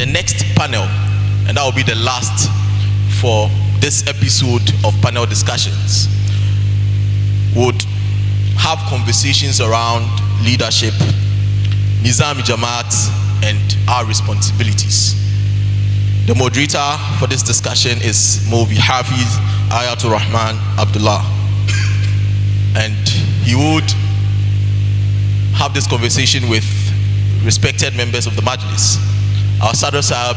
the next panel, and that will be the last for this episode of panel discussions, would have conversations around leadership, Nizam-e-Jamaat, and our responsibilities. The moderator for this discussion is Mawvi Hafiz Ayatul Rahman Abdullah, and he would have this conversation with respected members of the Majlis. Our Sadr Sahab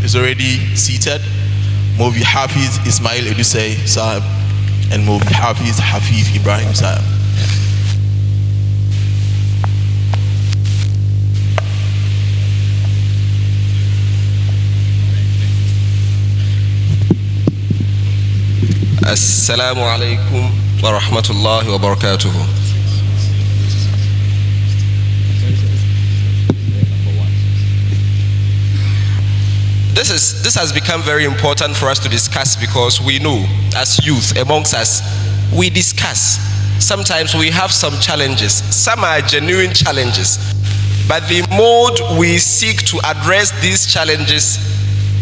is already seated, Mawvi Hafiz Ismail Edusei Sahab, and Mawvi Hafiz Hafiz Ibrahim Sahab. Assalamu alaikum wa rahmatullahi wa barakatuh. This has become very important for us to discuss, because we know as youth amongst us, we discuss. Sometimes we have some challenges. Some are genuine challenges, but the mode we seek to address these challenges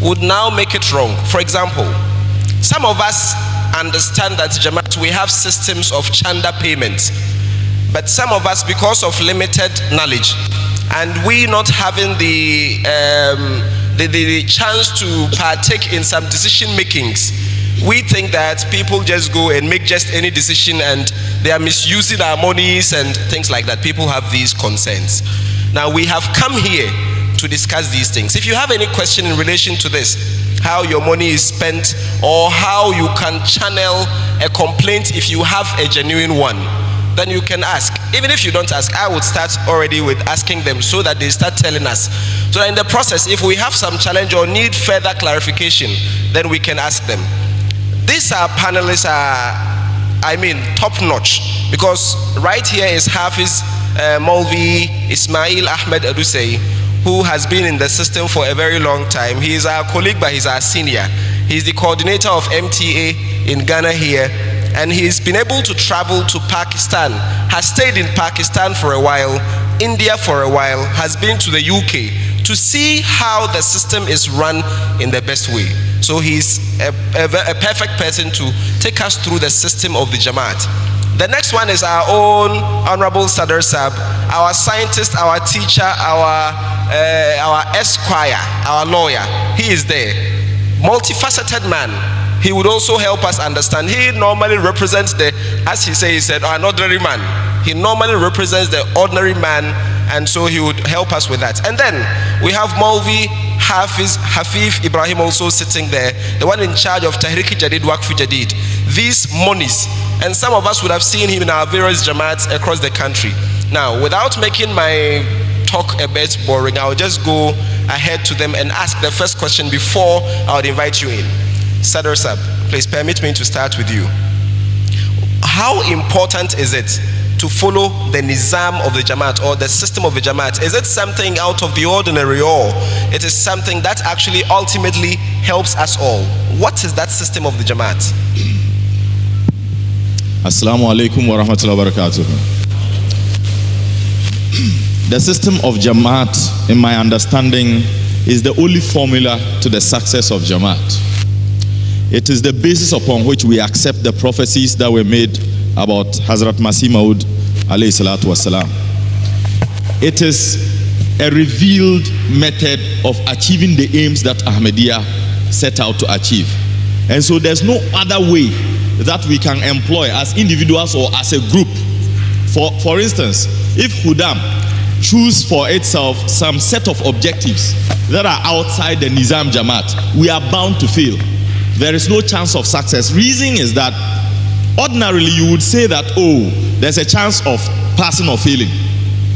would now make it wrong. For example, some of us understand that Jamaat, we have systems of chanda payments, but some of us, because of limited knowledge and we not having the chance to partake in some decision makings, we think that people just go and make just any decision and they are misusing our monies and things like that. People have these concerns. Now we have come here to discuss these things. If you have any question in relation to this, how your money is spent, or how you can channel a complaint if you have a genuine one, then you can ask. Even if you don't ask, I would start already with asking them, so that they start telling us. So that in the process, if we have some challenge or need further clarification, then we can ask them. These panelists are, top notch, because right here is Hafiz Mawvi Ismail Ahmed Edusei, who has been in the system for a very long time. He is our colleague, but he's our senior. He's the coordinator of MTA in Ghana here, and he's been able to travel to Pakistan, has stayed in Pakistan for a while, India for a while, has been to the UK to see how the system is run in the best way. So he's a perfect person to take us through the system of the Jamaat. The next one is our own Honorable Sadr Sahab, our scientist, our teacher, our esquire, our lawyer. He is there. Multifaceted man. He would also help us understand. He normally represents as he said, an ordinary man. He normally represents the ordinary man, and so he would help us with that. And then we have Mawvi Hafiz Ibrahim also sitting there, the one in charge of Tahrik Jadid Waqf Jadid. These monies, and some of us would have seen him in our various Jamaats across the country. Now, without making my talk a bit boring, I'll just go ahead to them and ask the first question before I would invite you in. Sadr Sahab, please permit me to start with you. How important is it to follow the Nizam of the Jamaat, or the system of the Jamaat? Is it something out of the ordinary, or it is something that actually ultimately helps us all? What is that system of the Jamaat? Assalamu alaikum wa rahmatullahi wa barakatuh. The system of Jamaat, in my understanding, is the only formula to the success of Jamaat. It is the basis upon which we accept the prophecies that were made about Hazrat Masih Maud alayhi salatu wasalam. It is a revealed method of achieving the aims that Ahmadiyya set out to achieve. And so there's no other way that we can employ as individuals or as a group. For instance, if Khuddam choose for itself some set of objectives that are outside the Nizam-e-Jamaat, we are bound to fail. There is no chance of success. Reason is that ordinarily you would say that, oh, there's a chance of passing or failing.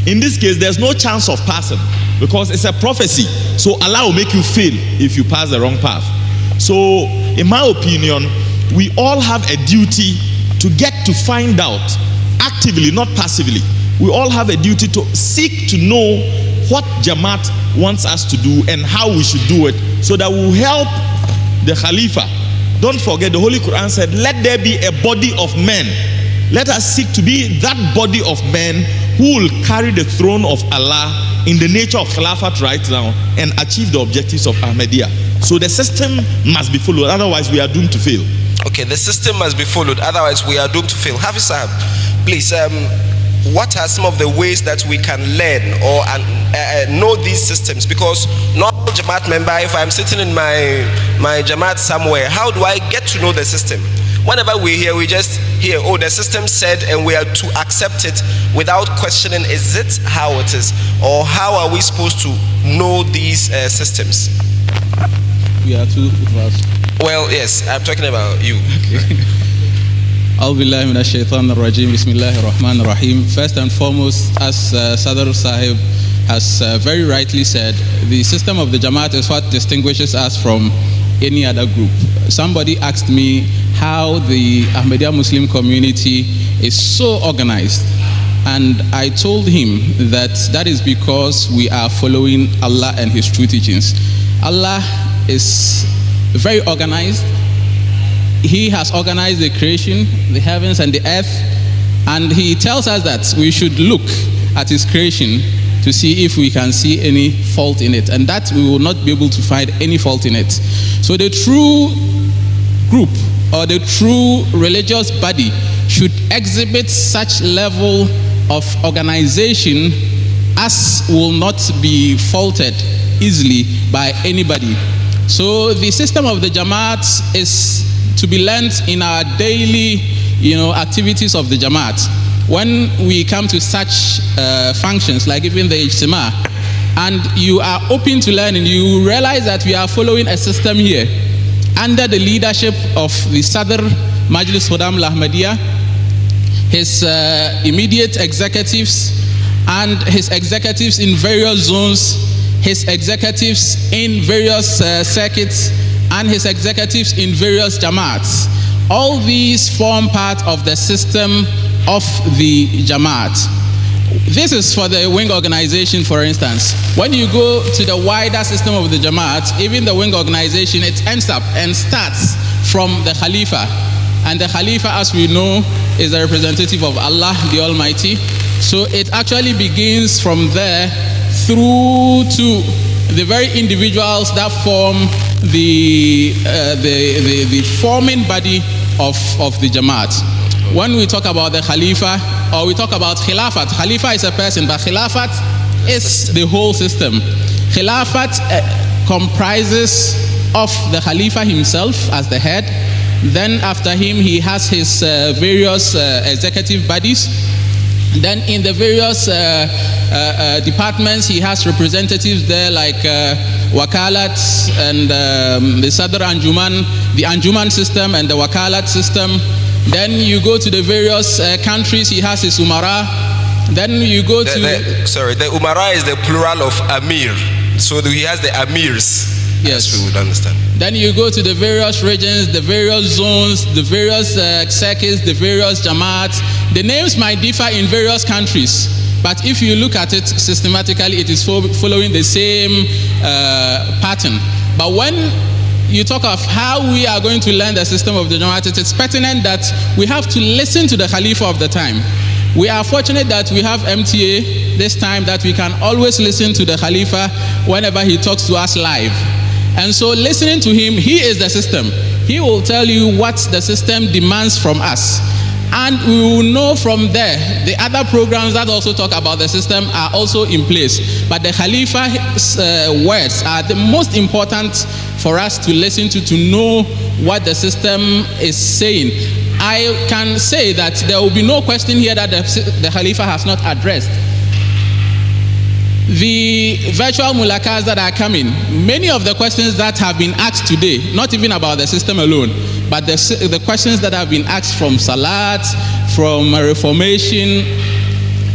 In this case, there's no chance of passing, because it's a prophecy. So Allah will make you fail if you pass the wrong path. So in my opinion, we all have a duty to get to find out actively, not passively. We all have a duty to seek to know what Jamaat wants us to do and how we should do it, so that we'll help the Khalifa. Don't forget, the Holy Quran said, let there be a body of men let us seek to be that body of men who will carry the throne of Allah in the nature of Khilafat right now and achieve the objectives of Ahmadiyya. So the system must be followed, otherwise we are doomed to fail. Okay, the system must be followed, otherwise we are doomed to fail. Hafiz Sahab, please, what are some of the ways that we can learn or know these systems? Because not a Jamaat member, if I'm sitting in my Jamaat somewhere, how do I get to know the system? Whenever we hear, we just hear, oh, the system said, and we are to accept it without questioning, is it how it is? Or how are we supposed to know these systems? We are two of us. Well, yes, I'm talking about you. First and foremost, as Sadr Sahib has very rightly said, the system of the Jamaat is what distinguishes us from any other group. Somebody asked me how the Ahmadiyya Muslim community is so organized, and I told him that is because we are following Allah and His true teachings. Allah is very organized. He has organized the creation, the heavens and the earth, and He tells us that we should look at His creation to see if we can see any fault in it, and that we will not be able to find any fault in it. So the true group or the true religious body should exhibit such level of organization as will not be faulted easily by anybody. So the system of the Jamaat is to be learned in our daily, activities of the Jamaat. When we come to such functions, like even the Ijtemaa, and you are open to learning, you realize that we are following a system here under the leadership of the Sadr Majlis Khuddam Ahmadiyya, his immediate executives, and his executives in various zones, his executives in various circuits, and his executives in various Jamaats. All these form part of the system of the Jamaat. This is for the wing organization, for instance. When you go to the wider system of the Jamaat, even the wing organization, it ends up and starts from the Khalifa. And the Khalifa, as we know, is the representative of Allah, the Almighty. So it actually begins from there through to the very individuals that form the forming body of the Jamaat. When we talk about the Khalifa, or we talk about Khilafat, Khalifa is a person, but Khilafat is the whole system. Khilafat comprises of the Khalifa himself as the head. Then after him, he has his various executive bodies. Then in the various departments, he has representatives there like Wakalat and the Sadr Anjuman, the Anjuman system and the Wakalat system. Then you go to the various countries, he has his Umara. Then you go to... the Umara is the plural of Amir. So he has the Amirs. Yes. As we would understand. Then you go to the various regions, the various zones, the various circuits, the various Jamaats. The names might differ in various countries, but if you look at it systematically, it is following the same pattern. But when you talk of how we are going to learn the system of the Jamaat, it is pertinent that we have to listen to the Khalifa of the time. We are fortunate that we have MTA this time, that we can always listen to the Khalifa whenever he talks to us live. And so listening to him, he is the system. He will tell you what the system demands from us. And we will know from there, the other programs that also talk about the system are also in place. But the Khalifa's words are the most important for us to listen to know what the system is saying. I can say that there will be no question here that the Khalifa has not addressed. The virtual mulakahs that are coming, many of the questions that have been asked today, not even about the system alone, but the questions that have been asked from Salat, from Reformation,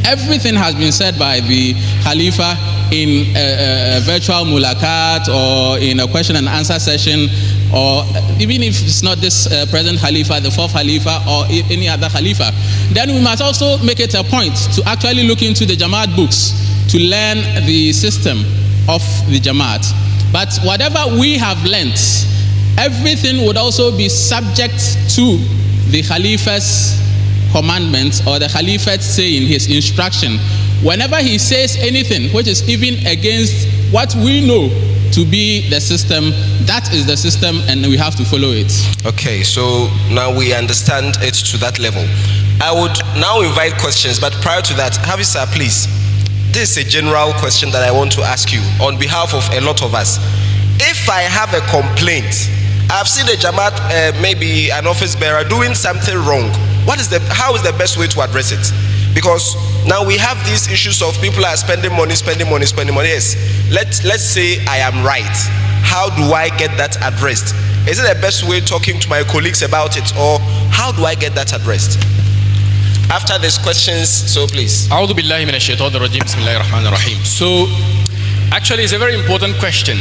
everything has been said by the Khalifa in a virtual mulakat or in a question and answer session, or even if it's not this present Khalifa, the fourth Khalifa, or any other Khalifa. Then we must also make it a point to actually look into the Jamaat books to learn the system of the Jamaat. But whatever we have learnt, everything would also be subject to the Khalifa's commandments or the Caliphate saying, his instruction, whenever he says anything which is even against what we know to be the system, that is the system and we have to follow it. Okay, so now we understand it to that level. I would now invite questions, but prior to that, Hafiz sir, please. This is a general question that I want to ask you on behalf of a lot of us. If I have a complaint, I've seen a Jamaat, maybe an office bearer doing something wrong, how is the best way to address it? Because now we have these issues of people are spending money. Yes, let's say I am right. How do I get that addressed? Is it the best way talking to my colleagues about it, or how do I get that addressed? After these questions, so please. So actually it's a very important question.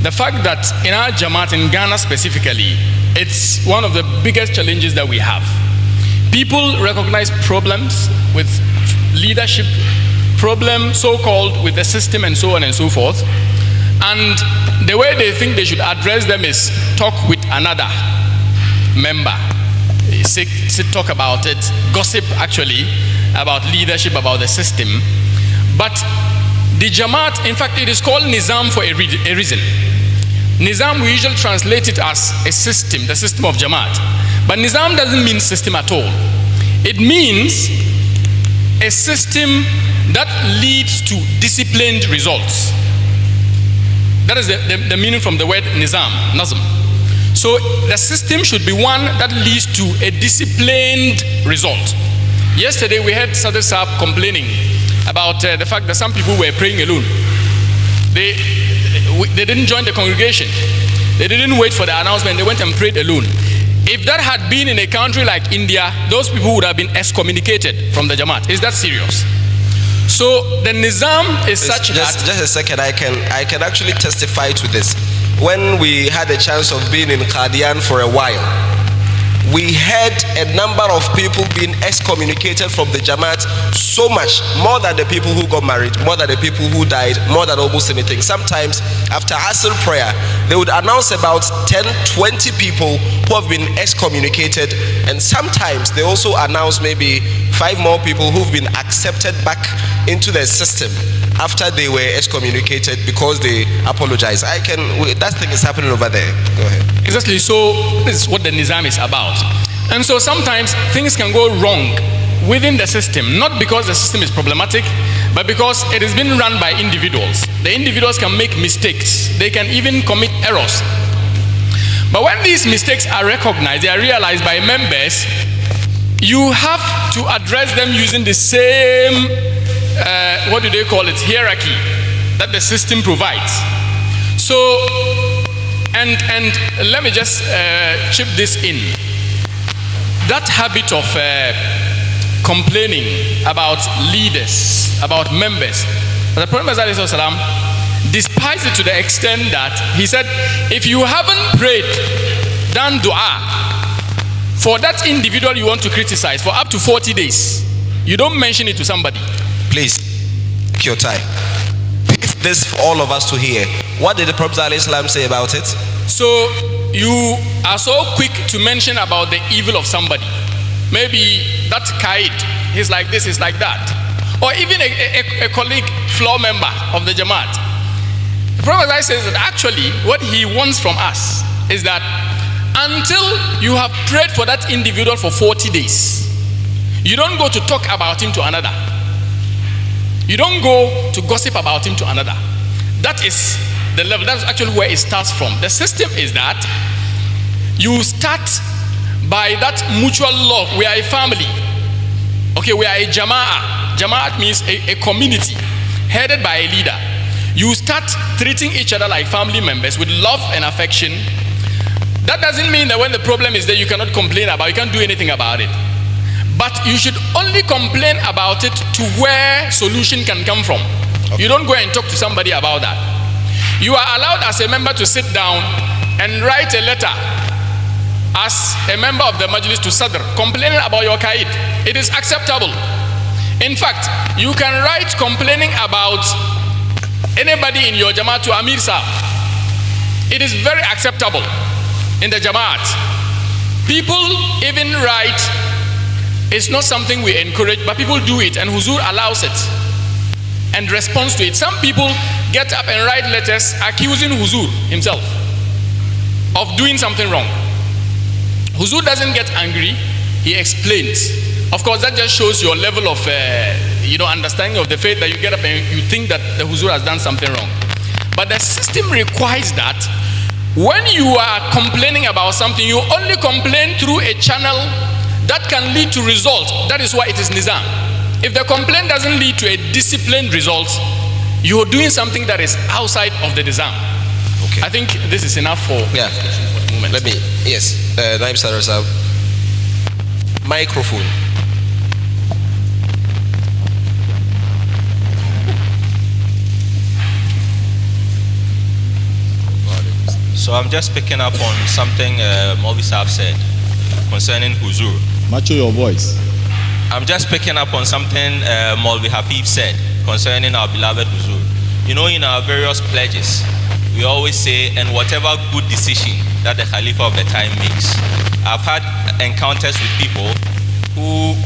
The fact that in our Jamaat in Ghana specifically, it's one of the biggest challenges that we have. People recognize problems with leadership, problem so-called with the system and so on and so forth. And the way they think they should address them is talk with another member. Talk about it, gossip actually about leadership, about the system. But the Jamaat, in fact, it is called Nizam for a reason. Nizam, we usually translate it as a system, the system of Jamaat. But Nizam doesn't mean system at all. It means a system that leads to disciplined results. That is the meaning from the word Nazm. So the system should be one that leads to a disciplined result. Yesterday we heard Sadr Saab complaining about the fact that some people were praying alone. They didn't join the congregation. They didn't wait for the announcement. They went and prayed alone. If that had been in a country like India, those people would have been excommunicated from the Jamaat. Is that serious? So the Nizam is such that... Just a second, I can actually testify to this. When we had a chance of being in Qadian for a while, we had a number of people being excommunicated from the Jamaat, so much, more than the people who got married, more than the people who died, more than almost anything. Sometimes after Asr prayer, they would announce about 10, 20 people who have been excommunicated, and sometimes they also announce maybe 5 more people who've been accepted back into the system after they were excommunicated because they apologized. That thing is happening over there. Go ahead. Exactly. So this is what the Nizam is about. And so sometimes things can go wrong within the system, not because the system is problematic, but because it is being run by individuals. The individuals can make mistakes. They can even commit errors. But when these mistakes are recognized, they are realized by members, you have to address them using the same hierarchy that the system provides. So, and let me just chip this in. That habit of complaining about leaders, about members, the Prophet despised it to the extent that he said, if you haven't prayed, done dua for that individual you want to criticize for up to 40 days, you don't mention it to somebody. Please, take your time. This for all of us to hear. What did the Prophet ﷺ say about it? So you are so quick to mention about the evil of somebody. Maybe that kaid, he's like this, he's like that. Or even a colleague, floor member of the Jamaat. The Prophet says that actually what he wants from us is that until you have prayed for that individual for 40 days, you don't go to talk about him to another. You don't go to gossip about him to another. That is the level. That's actually where it starts from. The system is that you start by that mutual love. We are a family. Okay, we are a Jama'ah. Jama'at means a community headed by a leader. You start treating each other like family members with love and affection. That doesn't mean that when the problem is there, you cannot complain about it. You can't do anything about it. But you should only complain about it to where solution can come from. Okay. You don't go and talk to somebody about that. You are allowed as a member to sit down and write a letter as a member of the Majlis to Sadr complaining about your kaid. It is acceptable. In fact, you can write complaining about anybody in your Jamaat to Amir Sahib. It is very acceptable in the Jamaat. People even write It's not something we encourage, but people do it, and Huzur allows it and responds to it. Some people get up and write letters accusing Huzur himself of doing something wrong. Huzur doesn't get angry, he explains. Of course, that just shows your level of understanding of the faith, that you get up and you think that the Huzur has done something wrong. But the system requires that when you are complaining about something, you only complain through a channel that can lead to results. That is why it is Nizam. If the complaint doesn't lead to a disciplined result, you're doing something that is outside of the Nizam. Okay. I think this is enough for discussion for the moment. Let me, yes, Naib Sarasa, microphone. So I'm just picking up on something Maulvi Saab said concerning Huzur. Macho your voice. I'm just picking up on something Maulvi Hafif said concerning our beloved Huzur. You know, in our various pledges, we always say, and whatever good decision that the Khalifa of the time makes. I've had encounters with people who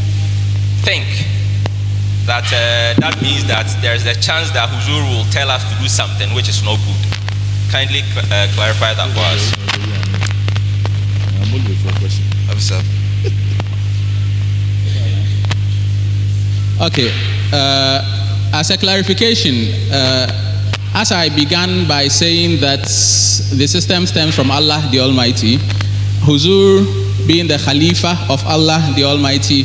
think that that means that there's a chance that Huzur will tell us to do something which is not good. Kindly clarify that for us. I'm only for a question. Okay, as a clarification, as I began by saying that the system stems from Allah the Almighty, Huzur being the Khalifa of Allah the Almighty,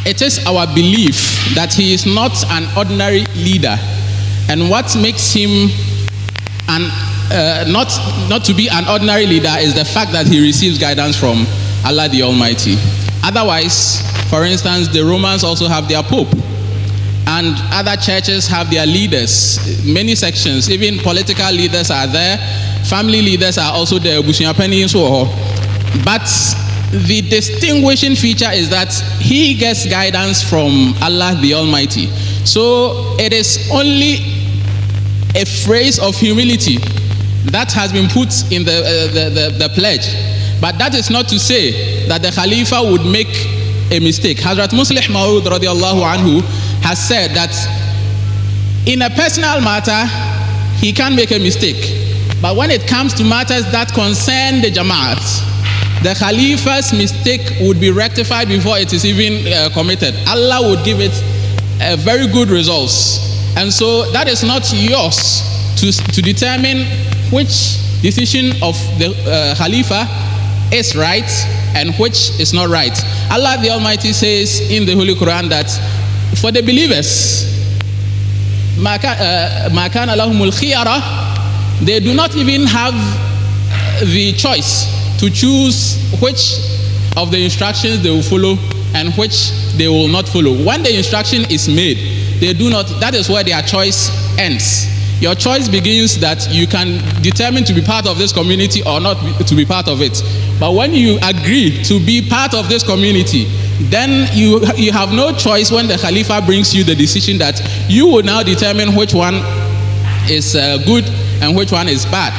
it is our belief that he is not an ordinary leader, and what makes him not to be an ordinary leader is the fact that he receives guidance from Allah the Almighty. Otherwise, for instance, the Romans also have their Pope, and other churches have their leaders, many sections, even political leaders are there, family leaders are also there, but the distinguishing feature is that he gets guidance from Allah the Almighty. So it is only a phrase of humility that has been put in the pledge, but that is not to say that the Khalifa would make a mistake. Hazrat Muslih Maud radiallahu anhu has said that in a personal matter he can make a mistake, but when it comes to matters that concern the Jamaat, the Khalifa's mistake would be rectified before it is even committed. Allah would give it very good results. And so that is not yours to determine which decision of the Khalifa is right and which is not right. Allah the Almighty says in the Holy Quran that for the believers, مَا كَانَ لَهُمُ الْخِيَرَةِ, they do not even have the choice to choose which of the instructions they will follow and which they will not follow. When the instruction is made, they do not, that is where their choice ends. Your choice begins that you can determine to be part of this community or not to be part of it. But when you agree to be part of this community, then you have no choice when the Khalifa brings you the decision that you will now determine which one is good and which one is bad.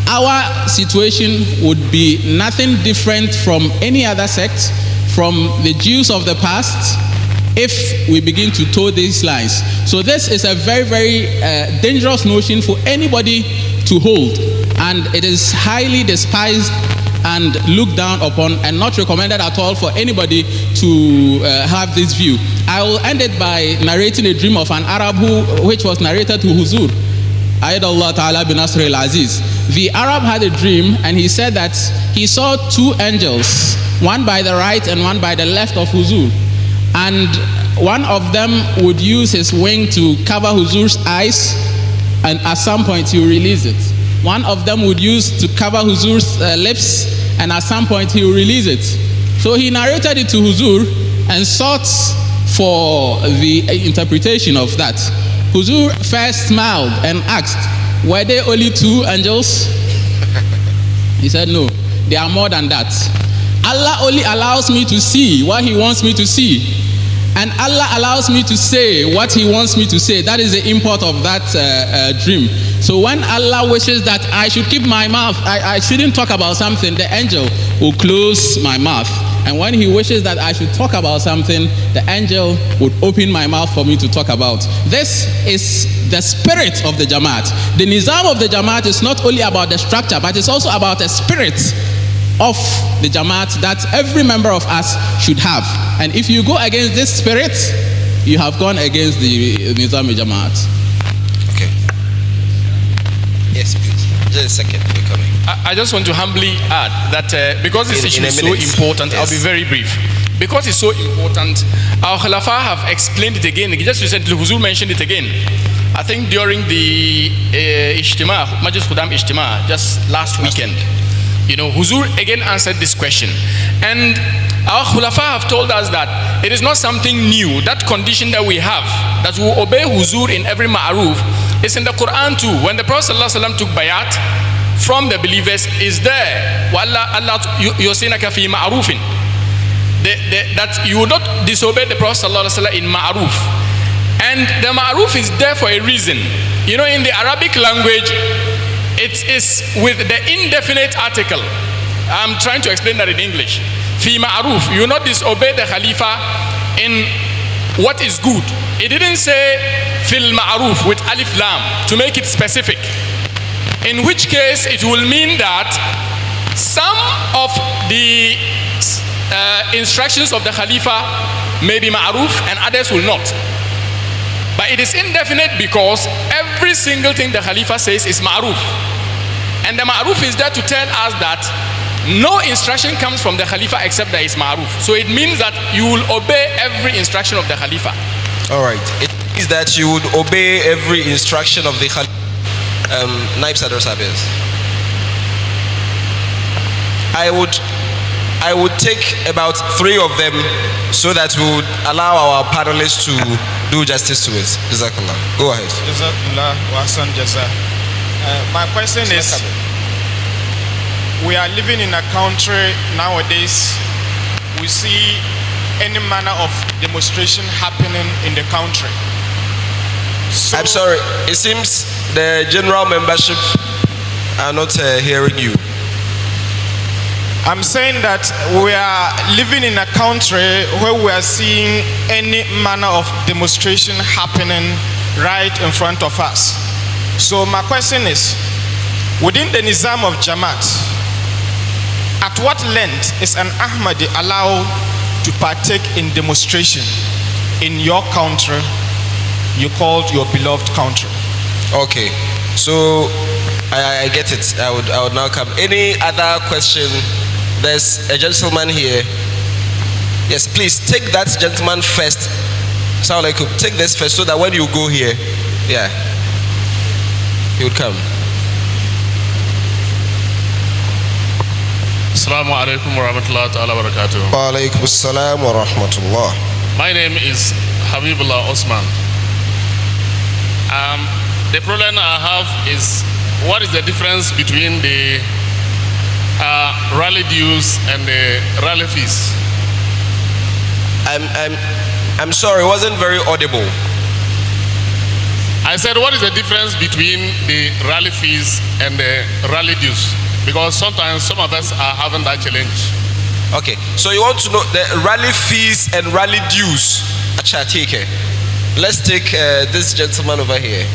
Our situation would be nothing different from any other sect, from the Jews of the past, if we begin to toe these lines. So this is a very, very dangerous notion for anybody to hold, and it is highly despised and looked down upon and not recommended at all for anybody to have this view. I will end it by narrating a dream of an Arab which was narrated to Huzur. Ayadallah Ta'ala bin Nasr al-Aziz. The Arab had a dream, and he said that he saw two angels, one by the right and one by the left of Huzur. And one of them would use his wing to cover Huzur's eyes, and at some point he will release it. One of them would use to cover Huzur's lips, and at some point he will release it. So he narrated it to Huzur and sought for the interpretation of that. Huzur first smiled and asked, were there only two angels? He said, no, there are more than that. Allah only allows me to see what he wants me to see, and Allah allows me to say what he wants me to say. That is the import of that dream. So when Allah wishes that I should keep my mouth, I shouldn't talk about something, the angel will close my mouth. And when he wishes that I should talk about something, the angel would open my mouth for me to talk about. This is the spirit of the Jamaat. The Nizam of the Jamaat is not only about the structure, but it's also about the spirit of the Jamaat that every member of us should have. And if you go against this spirit, you have gone against the Nizam-e-Jamaat. Okay. Yes, please. Just a second. We're coming. I just want to humbly add that because this issue is so important, I'll be very brief. Because it's so important, our Khulafa have explained it again. Just recently, Huzur mentioned it again. I think during the Ijtemaa, Majlis Khuddam Ijtemaa, just last weekend, you know, Huzur again answered this question. And our Khulafa have told us that it is not something new. That condition that we have, that we obey Huzur in every ma'aruf, is in the Quran too. When the Prophet ﷺ took bayat from the believers, is there. That you will not disobey the Prophet ﷺ in ma'aruf. And the ma'aruf is there for a reason. You know, in the Arabic language, it is with the indefinite article. I'm trying to explain that in English. Fi ma'aruf, you will not disobey the Khalifa in what is good. It didn't say fil ma'aruf with alif lam to make it specific. In which case it will mean that some of the instructions of the Khalifa may be ma'aruf and others will not. But it is indefinite because every single thing the Khalifa says is ma'aruf. And the ma'aruf is there to tell us that no instruction comes from the Khalifa except that it's ma'aruf. So it means that you will obey every instruction of the Khalifa. All right. It means that you would obey every instruction of the Khalifa. Naib Sadr Sabez. I would take about 3 of them so that we would allow our panelists to do justice to it. Jazakallah. Go ahead. Jazakallah wa ahsan jaza. My question is, we are living in a country nowadays, we see any manner of demonstration happening in the country. So, I'm sorry, it seems the general membership are not hearing you. I'm saying that we are living in a country where we are seeing any manner of demonstration happening right in front of us. So my question is, within the Nizam of Jamaat, at what length is an Ahmadi allowed to partake in demonstration in your country, you called your beloved country? Okay, so I get it. I would now come. Any other question? There's a gentleman here. Yes, please take that gentleman first. Assalamu alaikum. Take this first so that when you go here, yeah, he would come. Assalamu alaikum wa rahmatullahi ta'ala wa barakatuh. Wa alaikum assalam wa rahmatullah. My name is Habibullah Osman. The problem I have is, what is the difference between the rally dues and the rally fees? I'm sorry, it wasn't very audible. I said, what is the difference between the rally fees and the rally dues? Because sometimes some of us are having that challenge. Okay, so you want to know the rally fees and rally dues. Acha, take it. Let's take this gentleman over here.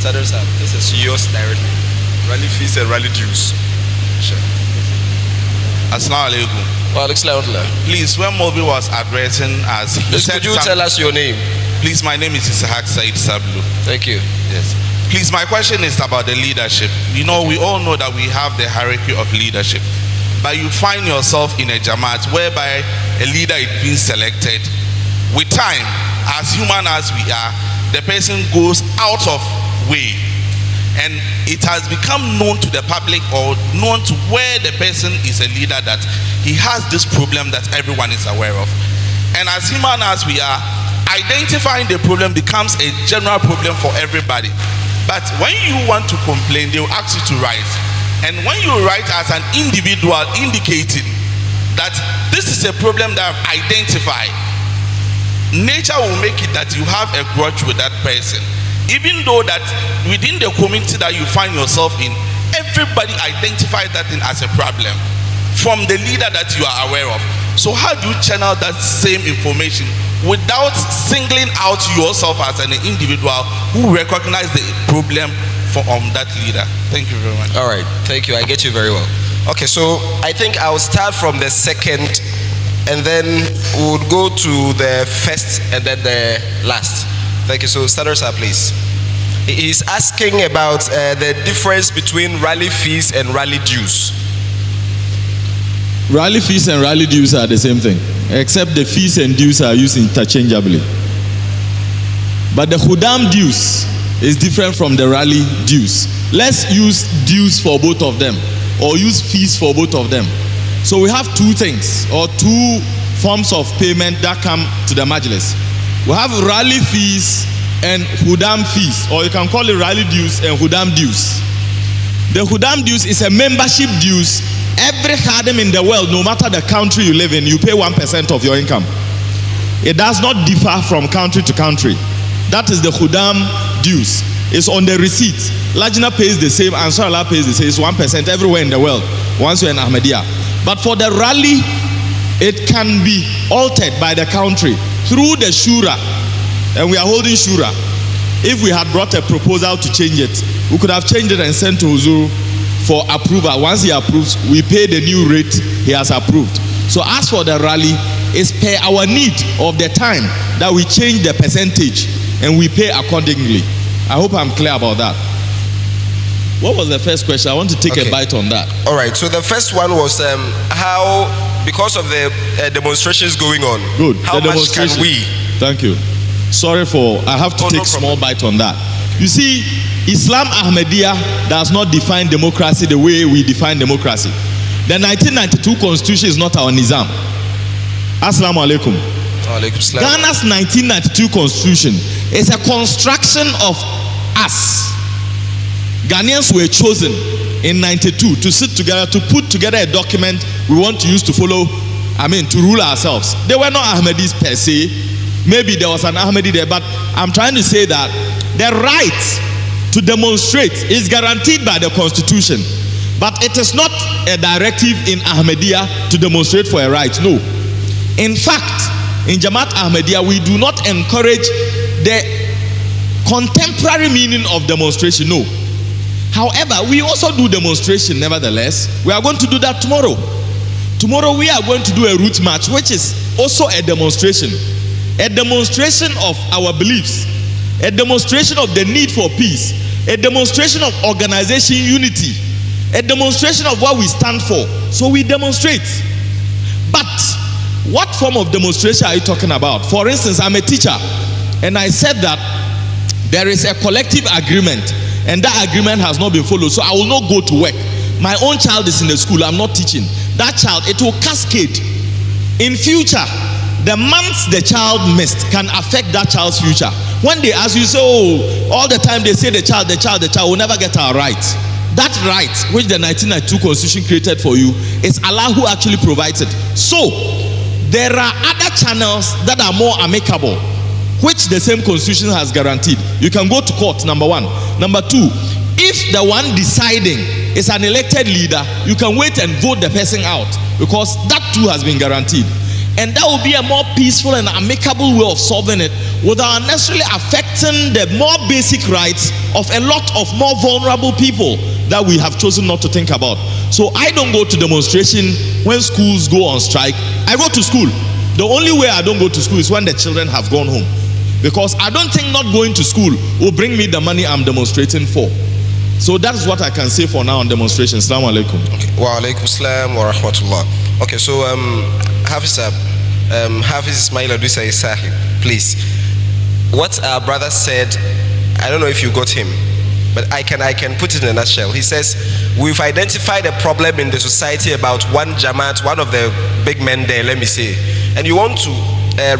Sadr Sahib, this is yours directly. Rally fees and rally dues. Sure. Assalamu alaikum. Wa alaikum salam. Please, when Mobi was addressing us, he Please, said, could you tell us your name? Please, my name is Ishaq Said Sablu. Thank you. Yes. Please, my question is about the leadership. You know, we all know that we have the hierarchy of leadership. But you find yourself in a Jamaat whereby a leader is being selected. With time, as human as we are, the person goes out of way. And it has become known to the public or known to where the person is a leader that he has this problem that everyone is aware of. And as human as we are, identifying the problem becomes a general problem for everybody. But when you want to complain, they will ask you to write. And when you write as an individual indicating that this is a problem that I've identified, nature will make it that you have a grudge with that person. Even though that within the community that you find yourself in, everybody identifies that thing as a problem from the leader that you are aware of. So how do you channel that same information without singling out yourself as an individual who recognize the problem from that leader? Thank you very much. All right, thank you. I get you very well. Okay, so I think I'll start from the second, and then we'll go to the first and then the last. Thank you. So, Sadarsa, please. He's asking about the difference between rally fees and rally dues. Rally fees and rally dues are the same thing, except the fees and dues are used interchangeably. But the Khuddam dues is different from the rally dues. Let's use dues for both of them, or use fees for both of them. So we have two things, or two forms of payment that come to the Majlis. We have rally fees and Khuddam fees, or you can call it rally dues and Khuddam dues. The Khuddam dues is a membership dues. Every khadim in the world, no matter the country you live in, you pay 1% of your income. It does not differ from country to country. That is the Khuddam dues. It's on the receipt. Lajna pays the same, Ansar Allah pays the same. It's 1% everywhere in the world, once you're in Ahmadiyya. But for the rally, it can be altered by the country through the Shura. And we are holding Shura. If we had brought a proposal to change it, we could have changed it and sent to Huzur for approval. Once he approves, we pay the new rate he has approved. So as for the rally, it's per our need of the time that we change the percentage and we pay accordingly. I hope I'm clear about that. What was the first question? I want to take a bite on that. All right. So the first one was how, because of the demonstrations going on, good. How much can we? Thank you. Sorry for, I have to take small bite on that. You see, Islam Ahmadiyya does not define democracy the way we define democracy. The 1992 constitution is not our Nizam. Assalamu alaikum. Ghana's 1992 constitution is a construction of us. Ghanaians were chosen in 92 to sit together to put together a document we want to use to follow, to rule ourselves. They were not Ahmadis per se. Maybe there was an Ahmadi there, but I'm trying to say that the right to demonstrate is guaranteed by the constitution. But it is not a directive in Ahmadiyya to demonstrate for a right. No. In fact, in Jamaat Ahmadiyya, we do not encourage the contemporary meaning of demonstration. No. However, we also do demonstration nevertheless. We are going to do that tomorrow. Tomorrow we are going to do a route march, which is also a demonstration. A demonstration of our beliefs. A demonstration of the need for peace. A demonstration of organization unity. A demonstration of what we stand for. So we demonstrate. But what form of demonstration are you talking about? For instance, I'm a teacher, and I said that there is a collective agreement, and that agreement has not been followed, so I will not go to work. My own child is in the school, I'm not teaching. That child, it will cascade. In future, the months the child missed can affect that child's future. When they ask you, say, oh, all the time they say the child will never get our rights. That right, which the 1992 constitution created for you, is Allah who actually provides it. So, there are other channels that are more amicable, which the same constitution has guaranteed. You can go to court, number one. Number two, if the one deciding is an elected leader, you can wait and vote the person out, because that too has been guaranteed. And that will be a more peaceful and amicable way of solving it without necessarily affecting the more basic rights of a lot of more vulnerable people that we have chosen not to think about. So I don't go to demonstration when schools go on strike. I go to school. The only way I don't go to school is when the children have gone home. Because I don't think not going to school will bring me the money I'm demonstrating for. So that's what I can say for now on demonstration. Assalamu alaikum. Okay. Wa alaikum salam wa rahmatullah. Okay, so Hafiz Ismail Adwisa Sahib, please. What our brother said, I don't know if you got him, but I can put it in a nutshell. He says, we've identified a problem in the society about one Jamaat, one of the big men there, let me say, and you want to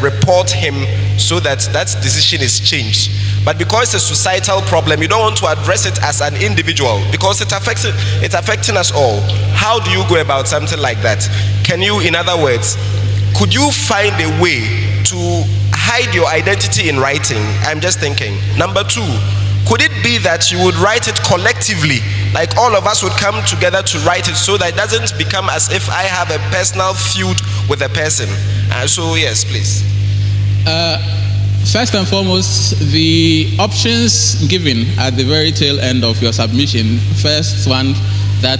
report him so that decision is changed. But because it's a societal problem, you don't want to address it as an individual because it's affecting us all. How do you go about something like that? Can you, in other words, could you find a way to hide your identity in writing? I'm just thinking. Number two, could it be that you would write it collectively, like all of us would come together to write it, so that it doesn't become as if I have a personal feud with a person? So yes, please. First and foremost, the options given at the very tail end of your submission. First one, that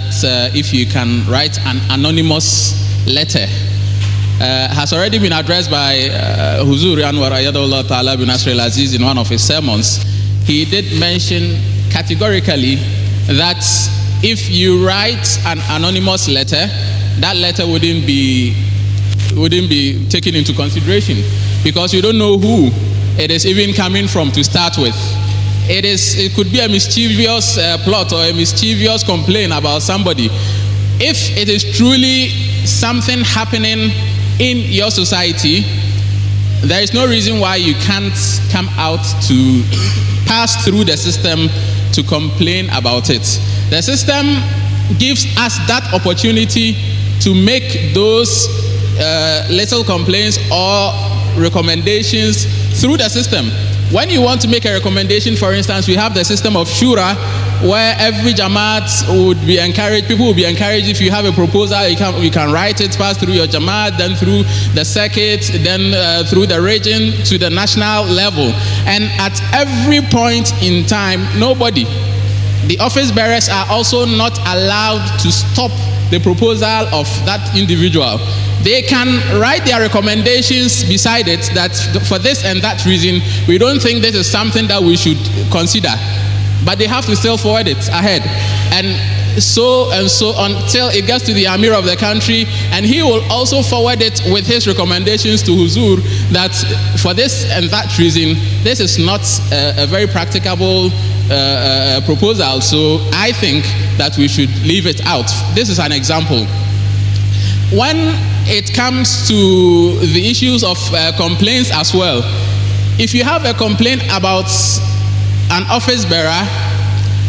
if you can write an anonymous letter, has already been addressed by Huzur Anwar Ayadullah Ta'ala bin Nasr al-Aziz in one of his sermons. He did mention categorically that if you write an anonymous letter, that letter wouldn't be taken into consideration, because you don't know who it is even coming from to start with. It could be a mischievous plot or a mischievous complaint about somebody. If it is truly something happening in your society, there is no reason why you can't come out to pass through the system to complain about it. The system gives us that opportunity to make those little complaints or recommendations through the system. When you want to make a recommendation, for instance, we have the system of Shura, where every Jamaat would be encouraged, people will be encouraged, if you have a proposal, you can write it, pass through your Jamaat, then through the circuit, then through the region to the national level. And at every point in time, the office bearers are also not allowed to stop the proposal of that individual. They can write their recommendations beside it, that for this and that reason, we don't think this is something that we should consider. But they have to still forward it ahead. And so until it gets to the Amir of the country, and he will also forward it with his recommendations to Huzur, that for this and that reason, this is not a very practicable proposal. So I think that we should leave it out. This is an example. When it comes to the issues of complaints as well, if you have a complaint about an office bearer,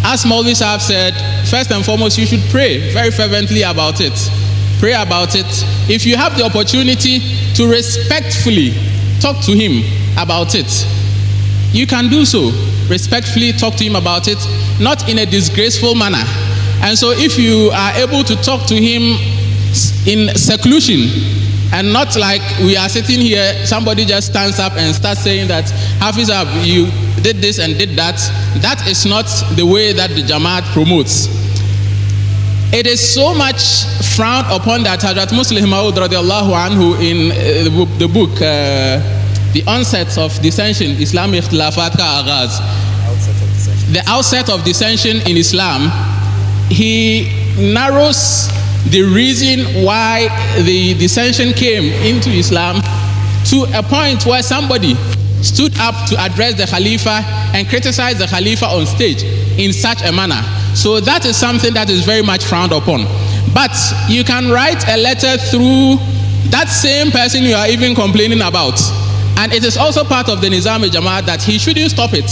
as Maulvis have said, first and foremost, you should pray very fervently about it. Pray about it. If you have the opportunity to respectfully talk to him about it, you can do so. Respectfully talk to him about it, not in a disgraceful manner. And so if you are able to talk to him in seclusion, and not like we are sitting here, somebody just stands up and starts saying that Hafiz, you did this and did that. That is not the way that the Jamaat promotes. It is so much frowned upon that Hazrat Muslim Maud radiallahu anhu in the book The Onset of Dissension, Islam Ikhtilafat Ka Agaz, the outset of dissension in Islam, he narrows the reason why the dissension came into Islam to a point where somebody stood up to address the Khalifa and criticize the Khalifa on stage in such a manner. So that is something that is very much frowned upon. But you can write a letter through that same person you are even complaining about. And it is also part of the Nizam-e-Jamaat that he shouldn't stop it.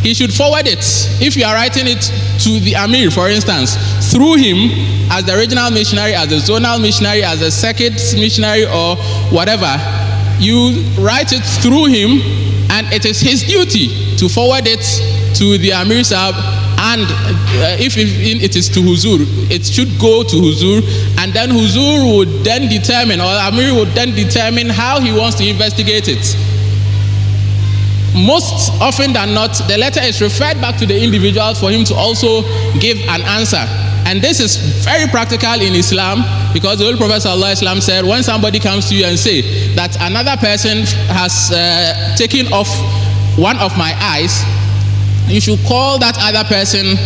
He should forward it. If you are writing it to the Amir, for instance, through him as the regional missionary, as the zonal missionary, as the circuit missionary, or whatever, you write it through him, and it is his duty to forward it to the Amir Sahib. And if it is to Huzur, it should go to Huzur, and then Huzur would then determine, or Amir would then determine how he wants to investigate it. Most often than not, the letter is referred back to the individual for him to also give an answer. And this is very practical in Islam, because the Holy Prophet ﷺ said, when somebody comes to you and say that another person has taken off one of my eyes, you should call that other person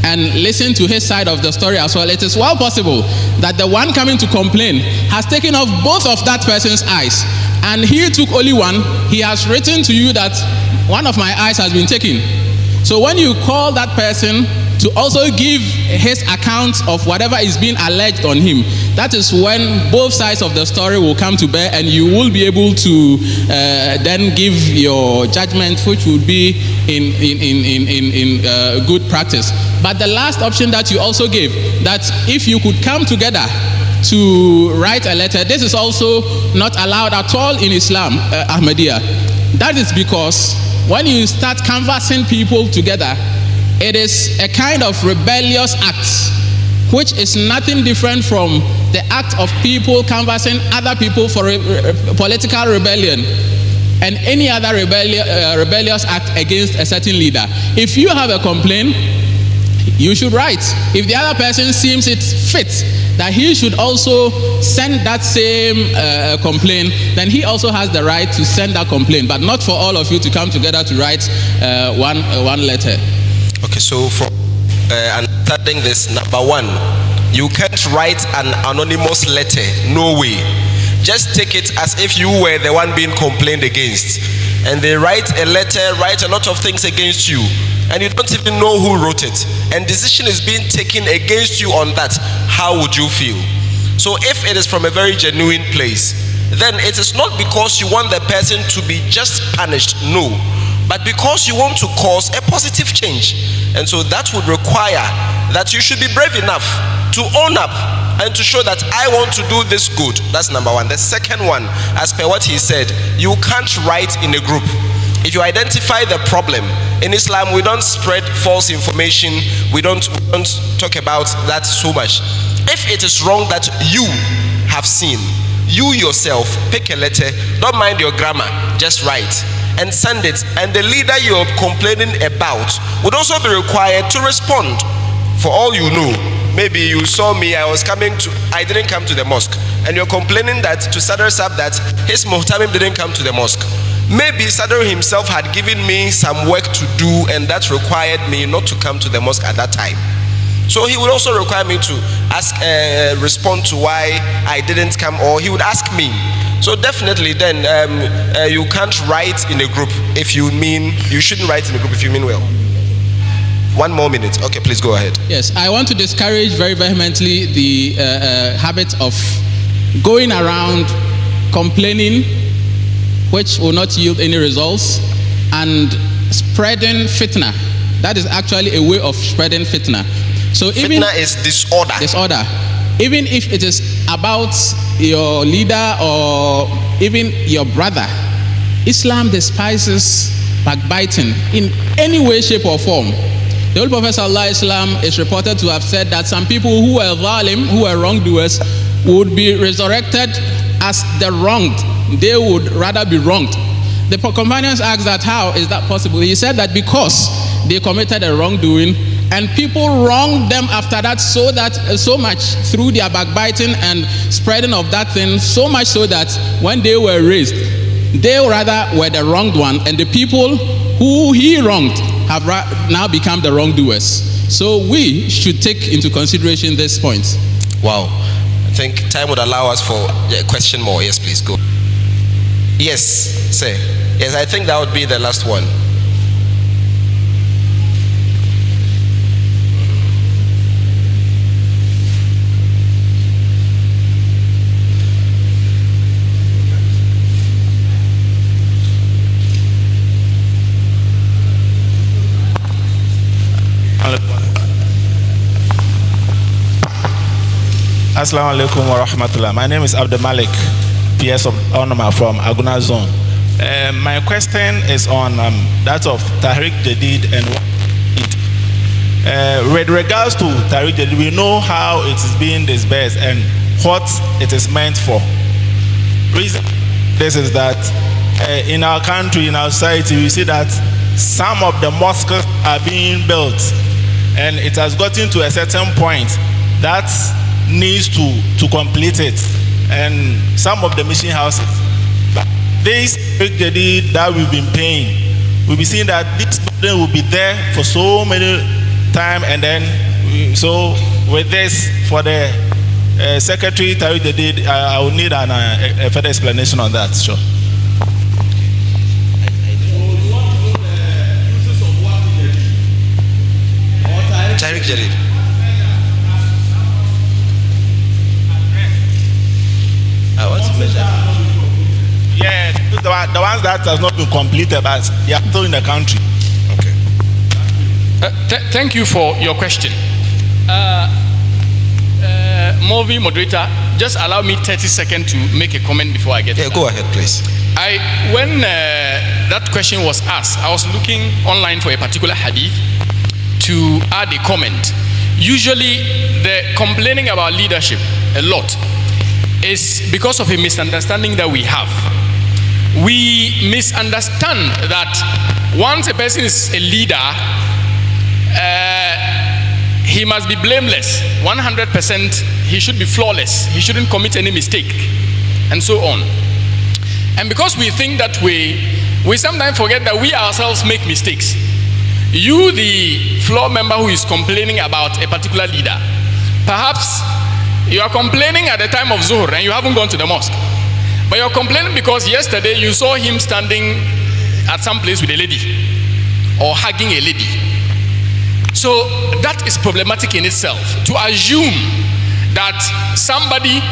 and listen to his side of the story as well. It is well possible that the one coming to complain has taken off both of that person's eyes, and he took only one. He has written to you that one of my eyes has been taken. So when you call that person to also give his account of whatever is being alleged on him, that is when both sides of the story will come to bear, and you will be able to then give your judgment, which would be in good practice. But the last option that you also gave, that if you could come together to write a letter, this is also not allowed at all in Islam, Ahmadiyya. That is because when you start canvassing people together, It is a kind of rebellious act, which is nothing different from the act of people canvassing other people for political rebellion and any other rebellious act against a certain leader. If you have a complaint, you should write. If the other person seems it fit that he should also send that same complaint, then he also has the right to send that complaint, but not for all of you to come together to write one letter. Okay, so for understanding this, number one, you can't write an anonymous letter. No way. Just take it as if you were the one being complained against. And they write a letter, write a lot of things against you, and you don't even know who wrote it. And decision is being taken against you on that. How would you feel? So if it is from a very genuine place, then it is not because you want the person to be just punished, no, but because you want to cause a positive change. And so that would require that you should be brave enough to own up and to show that I want to do this good. That's number one. The second one, as per what he said, you can't write in a group. If you identify the problem, in Islam we don't spread false information, we don't talk about that so much. If it is wrong that you have seen, you yourself pick a letter, don't mind your grammar, just write and send it, and the leader you're complaining about would also be required to respond. For all you know, maybe you saw me, I didn't come to the mosque, and you're complaining that to Sadr Sab that his muhtamim didn't come to the mosque. Maybe Sadr himself had given me some work to do, and that required me not to come to the mosque at that time. So he would also require me to respond to why I didn't come, or he would ask me. So definitely then you can't write in a group if you mean, you shouldn't write in a group if you mean well. 1 more minute. Okay, please go ahead. Yes, I want to discourage very vehemently the habit of going around complaining, which will not yield any results, and spreading fitna. That is actually a way of spreading fitna. So even fitna is disorder. Disorder. Even if it is about your leader or even your brother, Islam despises backbiting in any way, shape, or form. The Holy Prophet ﷺ is reported to have said that some people who were zalim, who were wrongdoers, would be resurrected as the wronged. They would rather be wronged. The companions asked that, how is that possible? He said that because they committed a wrongdoing and people wronged them after that, so much through their backbiting and spreading of that thing, so much so that when they were raised, they rather were the wronged one, and the people who he wronged have now become the wrongdoers. So we should take into consideration this point. Wow. I think time would allow us for a question more. Yes, please, go. Yes, say. Yes, I think that would be the last one. Assalamu alaikum wa rahmatullah. My name is Abdul Malik, PS of Onoma from Aguna Zone. My question is on that of Tariq Jadid and with regards to Tariq Jadid, we know how it is being disbursed and what it is meant for. Reason this is that in our country, in our society, we see that some of the mosques are being built, and it has gotten to a certain point that needs to complete it, and some of the mission houses. But this that we've been paying, we'll be seeing that this building will be there for so many time, and then so with this for the secretary Tariq Jadid, I will need a further explanation on that. Sure. Tariq Jadid. Yeah, the ones that has not been completed, but they are still in the country. Okay. Thank you for your question. Movie moderator, just allow me 30 seconds to make a comment before I get to that. Go ahead, please. When that question was asked, I was looking online for a particular hadith to add a comment. Usually, the complaining about leadership a lot is because of a misunderstanding that we have. We misunderstand that once a person is a leader, he must be blameless, 100%. He should be flawless. He shouldn't commit any mistake, and so on. And because we think that way, we sometimes forget that we ourselves make mistakes. You, the floor member who is complaining about a particular leader, perhaps you are complaining at the time of Zuhr and you haven't gone to the mosque. But you're complaining because yesterday you saw him standing at some place with a lady or hugging a lady. So that is problematic in itself. To assume that somebody,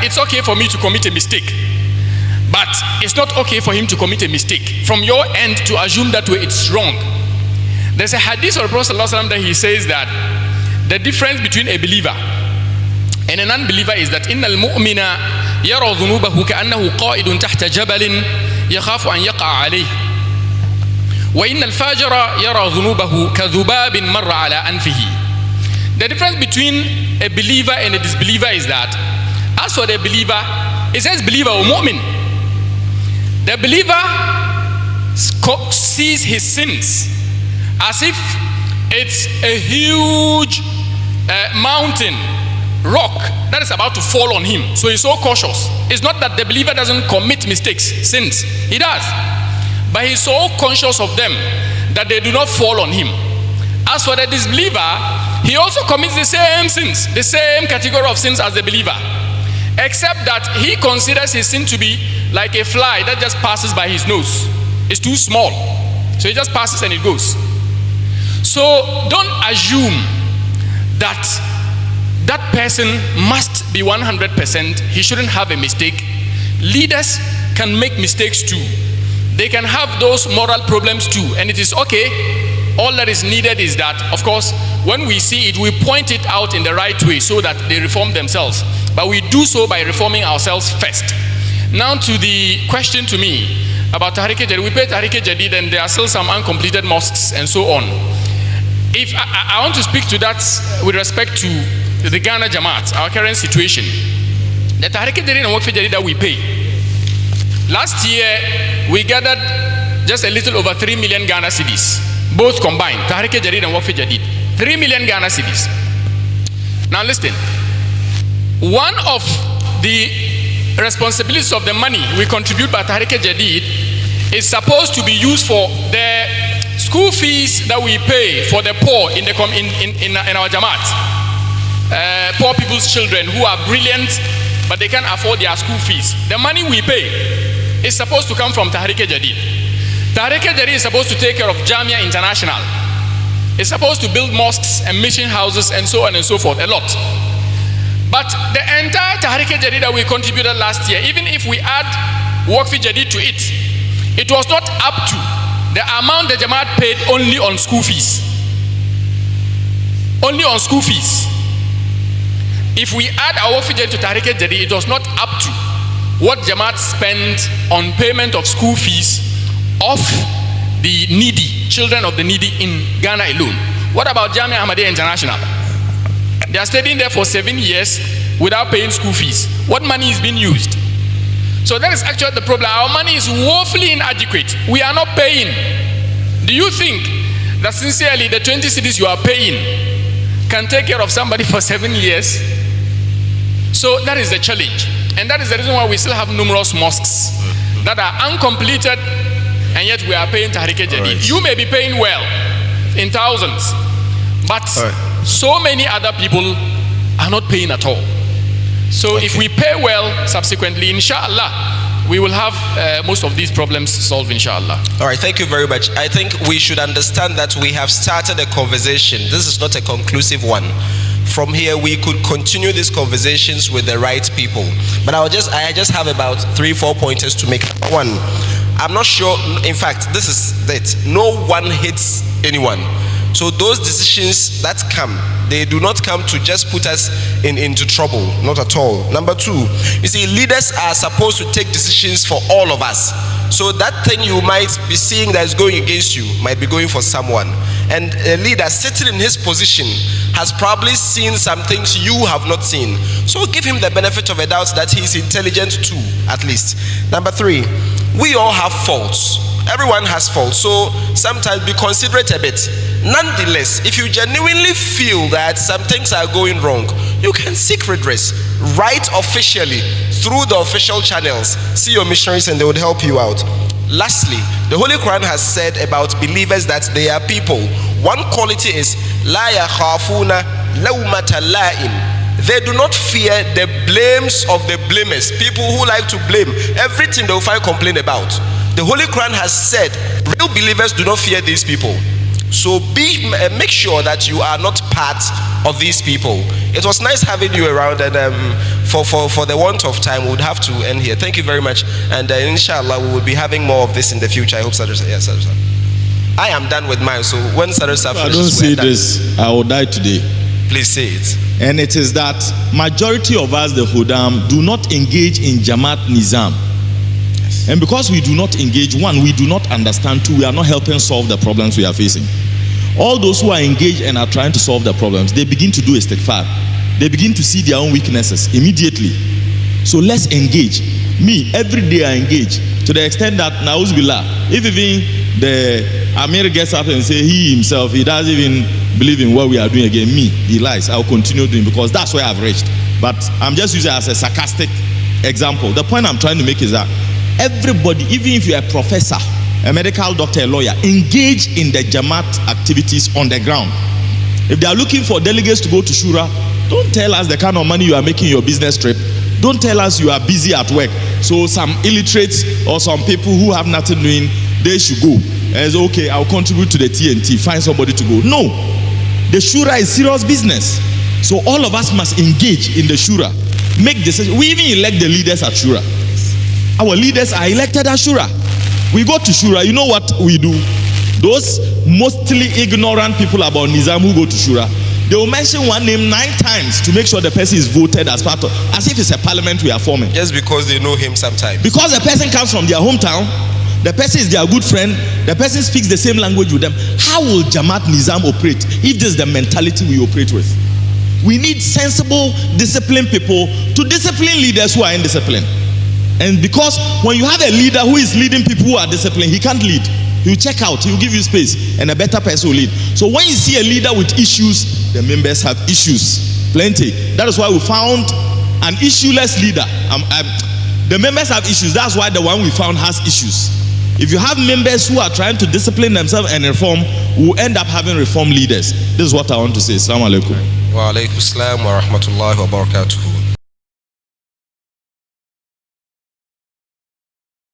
it's okay for me to commit a mistake, but it's not okay for him to commit a mistake. From your end, to assume that way, it's wrong. There's a hadith of the Prophet ﷺ that he says that the difference between a believer and a non-believer is that إن المؤمن يرى ذنوبه كأنه قائد تحت جبل يخاف أن يقع عليه وإن الفاجر يرى ذنوبه كذباب مر على أنفه. The difference between a believer and a disbeliever is that as for the believer, it says believer or mu'min. The believer sees his sins as if it's a huge mountain, rock that is about to fall on him. So he's so cautious. It's not that the believer doesn't commit mistakes, sins. He does. But he's so conscious of them that they do not fall on him. As for the disbeliever, he also commits the same sins, the same category of sins as the believer, except that he considers his sin to be like a fly that just passes by his nose. It's too small, so it just passes and it goes. So don't assume that that person must be 100%. He shouldn't have a mistake. Leaders can make mistakes too. They can have those moral problems too, and it is okay. All that is needed is that, of course, when we see it, we point it out in the right way so that they reform themselves. But we do so by reforming ourselves first. Now to the question to me about Tahrik-e Jadid. We pay Tahrik-e Jadid and there are still some uncompleted mosques and so on. If I want to speak to that with respect to the Ghana Jamaat, our current situation. The Tahrik-e Jadid and Waqf-e Jadid that we pay. Last year, we gathered just a little over 3 million Ghana cedis, both combined, Tahrik-e Jadid and Waqf-e Jadid. 3 million Ghana cedis. Now listen, one of the responsibilities of the money we contribute by Tahrik-e Jadid is supposed to be used for the school fees that we pay for the poor in our Jamaat. Poor people's children who are brilliant, but they can't afford their school fees. The money we pay is supposed to come from Tahrik-e Jadid. Tahrik-e Jadid is supposed to take care of Jamia International. It's supposed to build mosques and mission houses and so on and so forth, a lot. But the entire Tahrik-e Jadid that we contributed last year, even if we add Waqf-e Jadid to it, it was not up to the amount the Jamaat paid only on school fees. Only on school fees. If we add our Waqf-e Jadid to Tahrik-e Jadid, it was not up to what Jamaat spent on payment of school fees of the needy, children of the needy in Ghana alone. What about Jamia Ahmadiyya International? They are studying there for 7 years without paying school fees. What money is being used? So that is actually the problem. Our money is woefully inadequate. We are not paying. Do you think that sincerely the 20 cedis you are paying can take care of somebody for 7 years? So that is the challenge. And that is the reason why we still have numerous mosques that are uncompleted, and yet we are paying Tahrik-e Jadid. Right. You may be paying well in thousands, but so many other people are not paying at all. So if we pay well subsequently, inshallah, we will have most of these problems solved, inshallah. All right, thank you very much. I think we should understand that we have started a conversation. This is not a conclusive one. From here, we could continue these conversations with the right people. But I just have about 3-4 pointers to make. One, I'm not sure, in fact, this is it. No one hates anyone. So those decisions that come, they do not come to just put us into trouble, not at all. Number two, you see, leaders are supposed to take decisions for all of us. So that thing you might be seeing that is going against you might be going for someone. And a leader sitting in his position has probably seen some things you have not seen. So give him the benefit of a doubt that he is intelligent too, at least. Number three, we all have faults. Everyone has faults. So sometimes be considerate a bit. Nonetheless, if you genuinely feel that some things are going wrong, you can seek redress. Write officially through the official channels. See your missionaries and they would help you out. Lastly, the Holy Quran has said about believers that they are people. One quality is la yakhafuna lawmata la'im. They do not fear the blames of the blamers. People who like to blame everything they will find complaint about. The Holy Quran has said real believers do not fear these people. So make sure that you are not part of these people. It was nice having you around, and for the want of time, we would have to end here. Thank you very much, and inshallah we will be having more of this in the future. I hope Sadarsa. Yes, Sadarsa. I am done with mine. So when Sadarsa finishes, I don't say this, I will die today. Please say it. And it is that majority of us, the Khuddam, do not engage in Jamaat Nizam. And because we do not engage, one, we do not understand, two, we are not helping solve the problems we are facing. All those who are engaged and are trying to solve the problems, they begin to do istighfar. They begin to see their own weaknesses immediately. So let's engage. Me, every day I engage, to the extent that, Na'uz Billah, if even the Amir gets up and say he himself, he doesn't even believe in what we are doing again, me, he lies. I'll continue doing, because that's where I've reached. But I'm just using it as a sarcastic example. The point I'm trying to make is that everybody, even if you're a professor, a medical doctor, a lawyer, engage in the Jamaat activities on the ground. If they are looking for delegates to go to Shura, don't tell us the kind of money you are making your business trip. Don't tell us you are busy at work. So some illiterates or some people who have nothing doing, they should go. And say, okay, I'll contribute to the TNT, find somebody to go. No, the Shura is serious business. So all of us must engage in the Shura. Make decisions. We even elect the leaders at Shura. Our leaders are elected at Shura. We go to Shura, you know what we do? Those mostly ignorant people about Nizam who go to Shura, they will mention one name 9 times to make sure the person is voted as part of, as if it's a parliament we are forming. Just because they know him sometimes. Because the person comes from their hometown, the person is their good friend, the person speaks the same language with them. How will Jamaat Nizam operate if this is the mentality we operate with? We need sensible, disciplined people to discipline leaders who are indisciplined. And because when you have a leader who is leading people who are disciplined, he can't lead. He'll check out, he'll give you space, and a better person will lead. So when you see a leader with issues, the members have issues. Plenty. That is why we found an issueless leader. The members have issues. That's why the one we found has issues. If you have members who are trying to discipline themselves and reform, we'll end up having reform leaders. This is what I want to say. Assalamu alaikum. Wa alaikum assalam wa rahmatullahi wa barakatuhu.